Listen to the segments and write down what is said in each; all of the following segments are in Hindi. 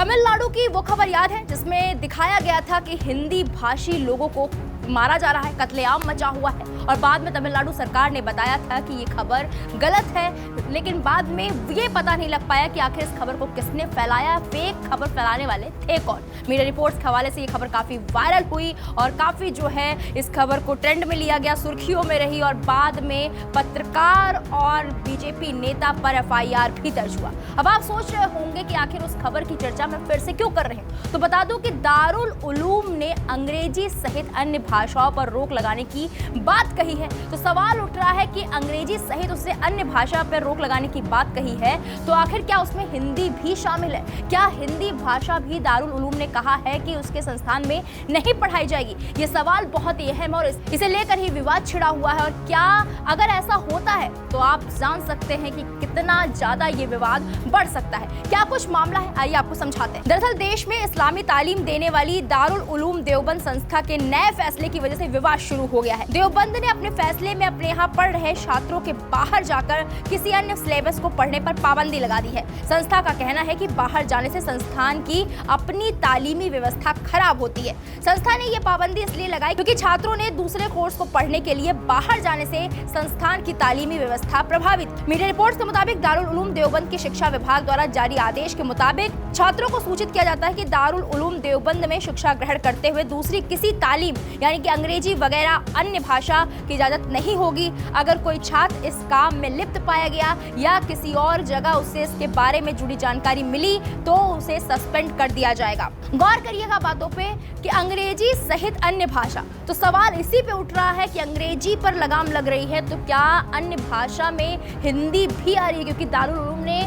तमिलनाडु की वो खबर याद है जिसमें दिखाया गया था कि हिंदी भाषी लोगों को मारा जा रहा है, कत्लेआम मचा हुआ है और बाद में तमिलनाडु सरकार ने बताया था कि ये खबर गलत है, लेकिन बाद में ये पता नहीं लग पाया कि आखिर इस खबर को किसने फैलाया, फेक खबर फैलाने वाले थे कौन। मीडिया रिपोर्ट्स के हवाले से ये खबर काफी वायरल हुई और काफी जो है इस खबर को ट्रेंड में लिया गया, सुर्खियों में रही और बाद में पत्रकार और बीजेपी नेता पर FIR भी दर्ज हुआ। अब आप सोच रहे होंगे कि आखिर उस खबर की चर्चा में फिर से क्यों कर रहे हैं, तो बता दूं कि दारुल उलूम ने अंग्रेजी सहित अन्य भाषाओं पर रोक लगाने की बात कही है। तो सवाल उठ रहा है कि अंग्रेजी सहित उससे अन्य भाषा पर रोक लगाने की बात कही है तो आखिर क्या उसमें हिंदी भी शामिल है? क्या हिंदी भाषा भी दारुल उलूम ने कहा है कि उसके संस्थान में नहीं पढ़ाई जाएगी? ये सवाल बहुत ही अहम और इसे लेकर ही विवाद छिड़ा हुआ है और क्या अगर ऐसा होता है तो आप जान सकते हैं कि कितना ज्यादा ये विवाद बढ़ सकता है। क्या कुछ मामला है, आइए आपको समझाते हैं। दरअसल देश में इस्लामी तालीम देने वाली दारुल उलूम देवबंद संस्था के नए फैसले की वजह से विवाद शुरू हो गया है। देवबंद ने अपने फैसले में अपने यहाँ पढ़ रहे छात्रों के बाहर जाकर किसी अन्य सिलेबस को पढ़ने पर पाबंदी लगा दी है। संस्था का कहना है कि बाहर जाने से संस्थान की अपनी तालीमी व्यवस्था खराब होती है। संस्था ने ये पाबंदी इसलिए लगाई क्योंकि छात्रों ने दूसरे कोर्स को पढ़ने के लिए बाहर जाने से संस्थान की तालीमी व्यवस्था प्रभावित। मीडिया रिपोर्ट्स के मुताबिक दारुल उलूम देवबंद के शिक्षा विभाग द्वारा जारी आदेश के मुताबिक छात्रों को सूचित किया जाता है कि दारुल उलूम देवबंद में शिक्षा ग्रहण करते हुए दूसरी किसी तालीम यानी कि अंग्रेजी वगैरह अन्य भाषा की इजाजत नहीं होगी। अगर कोई छात्र इस काम में लिप्त पाया गया या किसी और जगह उससे इसके बारे में जुड़ी जानकारी मिली तो उसे सस्पेंड कर दिया जाएगा। गौर करिएगा बातों पे कि अंग्रेजी सहित अन्य भाषा, तो सवाल इसी पे उठ रहा है कि अंग्रेजी पर लगाम लग रही है तो क्या अन्य भाषा में हिंदी भी आ रही है? क्योंकि दारुल उलूम ने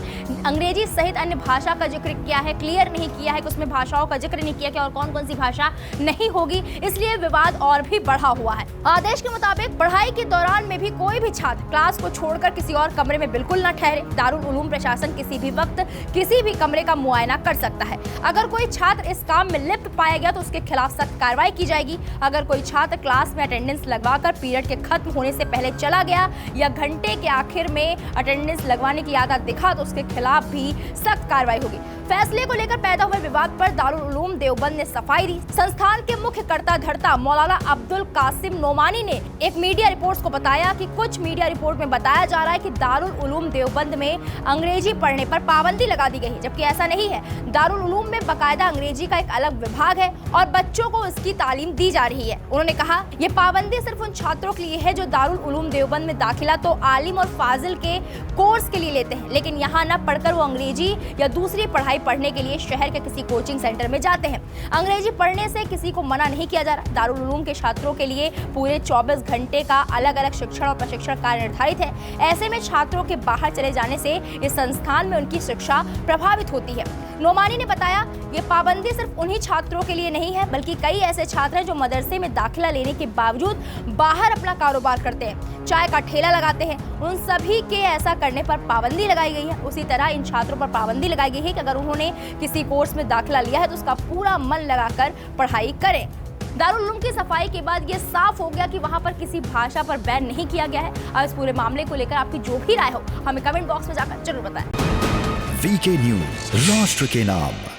अंग्रेजी सहित अन्य भाषा का जिक्र किया है, क्लियर नहीं किया है कि उसमें भाषाओं का जिक्र नहीं किया कि और कौन कौन सी भाषा नहीं होगी, इसलिए विवाद और भी बढ़ा हुआ है। आदेश के मुताबिक पढ़ाई के दौरान में भी कोई भी छात्र क्लास को छोड़कर किसी और कमरे में बिल्कुल न ठहरे। दारुल उलूम प्रशासन किसी भी वक्त किसी भी कमरे का मुआयना कर सकता है। अगर कोई छात्र इस काम में लिप्त पाया गया तो उसके खिलाफ सख्त कार्रवाई की जाएगी। अगर कोई छात्र क्लास में अटेंडेंस लगवाकर पीरियड के खत्म होने से पहले चला गया या घंटे के आखिर में अटेंडेंस लगवाने की आदत दिखा तो उसके खिलाफ भी सख्त कार्रवाई होगी। फैसले को लेकर पैदा हुए विवाद पर दारुल उलूम देवबंद ने सफाई दी। संस्थान के मुख्य कर्ता धर्ता मौलाना अब्दुल कासिम नोमानी ने एक मीडिया रिपोर्ट्स को बताया कि कुछ मीडिया रिपोर्ट में बताया जा रहा है कि दारुल उलूम देवबंद में अंग्रेजी पढ़ने पर पाबंदी लगा दी गई है, जबकि ऐसा नहीं है। दारुल उलूम में बाकायदा अंग्रेजी का एक अलग विभाग है और बच्चों को इसकी तालीम दी जा रही है। उन्होंने कहा ये पाबंदी सिर्फ उन छात्रों के लिए है जो दारुल उलूम देवबंद में दाखिला तो आलिम और फाजिल के कोर्स के लिए लेते हैं, लेकिन यहाँ न पढ़कर वो अंग्रेजी या दूसरी पढ़ाई पढ़ने के लिए शहर के किसी कोचिंग सेंटर में जाते हैं। अंग्रेजी पढ़ने से किसी को मना नहीं किया जा रहा। दारुल उलूम के छात्रों के लिए पूरे 24 घंटे का अलग अलग शिक्षण और प्रशिक्षण कार्य निर्धारित है। ऐसे में छात्रों के बाहर चले जाने से इस संस्थान में उनकी शिक्षा प्रभावित होती है। नोमानी ने बताया ये पाबंदी सिर्फ उन्हीं छात्रों के लिए नहीं है बल्कि कई ऐसे छात्र हैं जो मदरसे में दाखिला लेने के बावजूद बाहर अपना कारोबार करते हैं, चाय का ठेला लगाते हैं। उन सभी के ऐसा करने पर पाबंदी लगाई गई है। उसी तरह इन छात्रों पर पाबंदी लगाई गई है कि अगर उन्होंने किसी कोर्स में दाखिला लिया है तो उसका पूरा मन लगाकर पढ़ाई करें। दारुल उलूम की सफाई के बाद ये साफ हो गया कि वहां पर किसी भाषा पर बैन नहीं किया गया है। अब इस पूरे मामले को लेकर आपकी जो भी राय हो हमें कमेंट बॉक्स में जाकर जरूर बताएं। VK न्यूज, राष्ट्र के नाम।